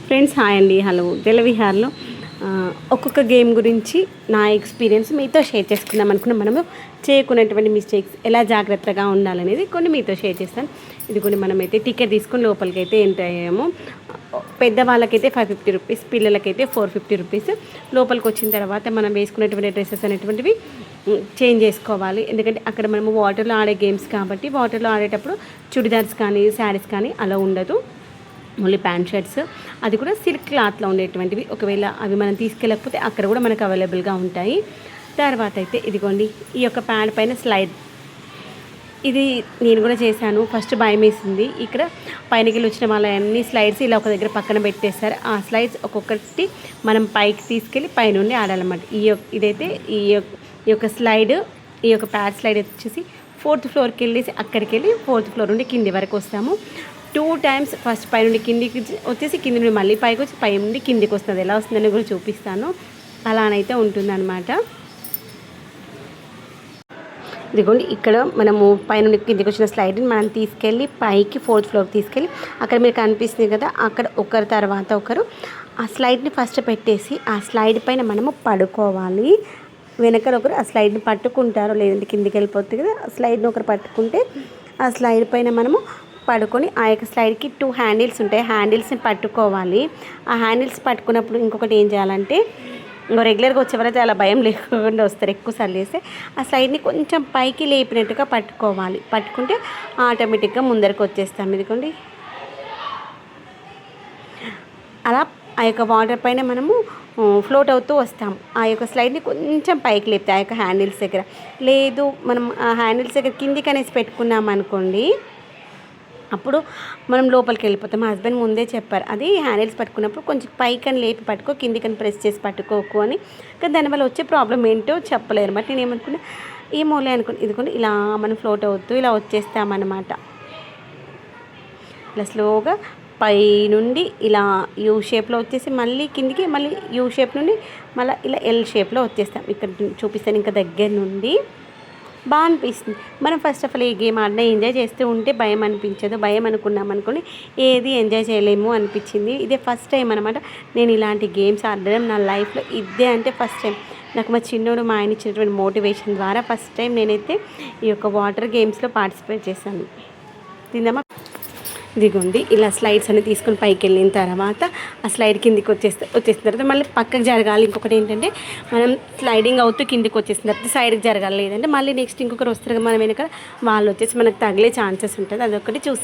Friends hi అండి, hello. జలవిహార్లో ఒక్కొక్క game గురించి నా ఎక్స్పీరియన్స్ మీతో షేర్ చేసుకుందాం అనుకున్నాం. మనము చేయకునేటువంటి మిస్టేక్స్ ఎలా జాగ్రత్తగా ఉండాలనేది కొన్ని మీతో షేర్ చేస్తాను. ఇది కొన్ని మనమైతే టికెట్ తీసుకొని లోపలికి అయితే ఎంటర్ అయ్యాము. పెద్దవాళ్ళకైతే 550 రూపీస్, పిల్లలకైతే 450 రూపీస్. లోపలికి వచ్చిన తర్వాత మనం వేసుకునేటువంటి డ్రెస్సెస్ అనేటువంటివి చేంజ్ చేసుకోవాలి. ఎందుకంటే అక్కడ మనము వాటర్లో ఆడే గేమ్స్ కాబట్టి వాటర్లో ఆడేటప్పుడు చుడిదార్స్ కానీ శారీస్ కానీ అలా ఉండదు. ఓన్లీ ప్యాంట్ షర్ట్స్, అది కూడా సిల్క్ క్లాత్లో ఉండేటువంటివి. ఒకవేళ అవి మనం తీసుకెళ్ళకపోతే అక్కడ కూడా మనకు అవైలబుల్గా ఉంటాయి. తర్వాత అయితే ఇదిగోండి ఈ యొక్క ప్యాడ్ పైన స్లైడ్, ఇది నేను కూడా చేశాను. ఫస్ట్ భయం వేసింది. ఇక్కడ పైనకి వచ్చిన వాళ్ళ అన్ని స్లైడ్స్ ఇలా ఒక దగ్గర పక్కన పెట్టేస్తారు. ఆ స్లైడ్స్ ఒక్కొక్కటి మనం పైకి తీసుకెళ్ళి పైనుండి ఆడాలన్నమాట. ఇదైతే ఈ యొక్క స్లైడ్, ఈ యొక్క ప్యాడ్ స్లైడ్ వచ్చేసి 4th ఫ్లోర్కి వెళ్ళేసి అక్కడికి వెళ్ళి 4th ఫ్లోర్ నుండి కింది వరకు వస్తాము. 2 టైమ్స్ ఫస్ట్ పై నుండి కిందికి వచ్చేసి కింది నుండి మళ్ళీ పైకి వచ్చి పై నుండి కిందికి వస్తుంది. ఎలా వస్తుందని కూడా చూపిస్తాను. అలానైతే ఉంటుందన్నమాట. ఇదిగోండి ఇక్కడ మనము పైనుండి కిందికి వచ్చిన స్లైడ్ని మనం తీసుకెళ్ళి పైకి 4th ఫ్లోర్కి తీసుకెళ్ళి అక్కడ మీరు కనిపిస్తుంది కదా, అక్కడ ఒకరి తర్వాత ఒకరు ఆ స్లైడ్ని ఫస్ట్ పెట్టేసి ఆ స్లైడ్ పైన మనము పడుకోవాలి. వెనకాల ఒకరు ఆ స్లైడ్ని పట్టుకుంటారు, లేదంటే కిందికి వెళ్ళిపోతుంది కదా. ఆ స్లైడ్ని ఒకరు పట్టుకుంటే ఆ స్లైడ్ పైన మనము పడుకొని ఆ యొక్క స్లైడ్కి 2 హ్యాండిల్స్ ఉంటాయి. హ్యాండిల్స్ని పట్టుకోవాలి. ఆ హ్యాండిల్స్ పట్టుకున్నప్పుడు ఇంకొకటి ఏం చేయాలంటే, రెగ్యులర్గా వచ్చేవారైతే అలా భయం లేకుండా వస్తారు. ఎక్కువసార్లు వేస్తే ఆ స్లైడ్ని కొంచెం పైకి లేపినట్టుగా పట్టుకోవాలి. పట్టుకుంటే ఆటోమేటిక్గా ముందరికి వచ్చేస్తాం. ఇదిగోండి అలా ఆ యొక్క వాటర్ పైన మనము ఫ్లోట్ అవుతూ వస్తాం. ఆ యొక్క స్లైడ్ని కొంచెం పైకి లేపితే ఆ యొక్క హ్యాండిల్స్ దగ్గర, లేదు మనం ఆ హ్యాండిల్స్ దగ్గర కిందికి అనేసి పెట్టుకున్నాం అనుకోండి, అప్పుడు మనం లోపలికి వెళ్ళిపోతాం. మా హస్బెండ్ ముందే చెప్పారు, అది హ్యాండిల్స్ పట్టుకున్నప్పుడు కొంచెం పైకని లేపి పట్టుకో, కిందికని ప్రెస్ చేసి పట్టుకోకు అని. కానీ దానివల్ల వచ్చే ప్రాబ్లం ఏంటో చెప్పలేరు. బట్ నేను ఏమనుకున్నా, ఏమోలే అనుకుని ఇదిగోండి ఇలా మనం ఫ్లోట్ అవుతూ ఇలా వచ్చేస్తామన్నమాట. ఇలా స్లోగా పై నుండి ఇలా యూ షేప్లో వచ్చేసి మళ్ళీ కిందికి, మళ్ళీ యూ షేప్ నుండి మళ్ళీ ఇలా ఎల్ షేప్లో వచ్చేస్తాం. ఇక్కడ చూపిస్తాను. ఇంకా దగ్గర నుండి బాగా అనిపిస్తుంది. మనం first of all A game ఆడినా ఎంజాయ్ చేస్తూ ఉంటే భయం అనిపించదు. భయం అనుకున్నాం అనుకోని ఏది ఎంజాయ్ చేయలేము అనిపించింది. ఇదే ఫస్ట్ టైం అనమాట నేను ఇలాంటి గేమ్స్ ఆడడం నా లైఫ్లో. ఇదే అంటే ఫస్ట్ టైం. నాకు మా చిన్నోడు మా ఆయన ఇచ్చినటువంటి మోటివేషన్ ద్వారా ఫస్ట్ టైం నేనైతే ఈ యొక్క వాటర్ గేమ్స్లో పార్టిసిపేట్ చేశాను. తిందామా? ఇదిగోండి ఇలా స్లైడ్స్ అన్ని తీసుకొని పైకి వెళ్ళిన తర్వాత ఆ స్లైడ్ కిందికి వచ్చేసిన తర్వాత మళ్ళీ పక్కకు జరగాలి. ఇంకొకటి ఏంటంటే, మనం స్లైడింగ్ అవుతూ కిందికి వచ్చేసిన తర్వాత సైడ్కి జరగాలి. లేదంటే మళ్ళీ నెక్స్ట్ ఇంకొకరు వస్తారు కదా మన వెనక, వాళ్ళు వచ్చేసి మనకు తగిలే ఛాన్సెస్ ఉంటుంది. అదొకటి చూసి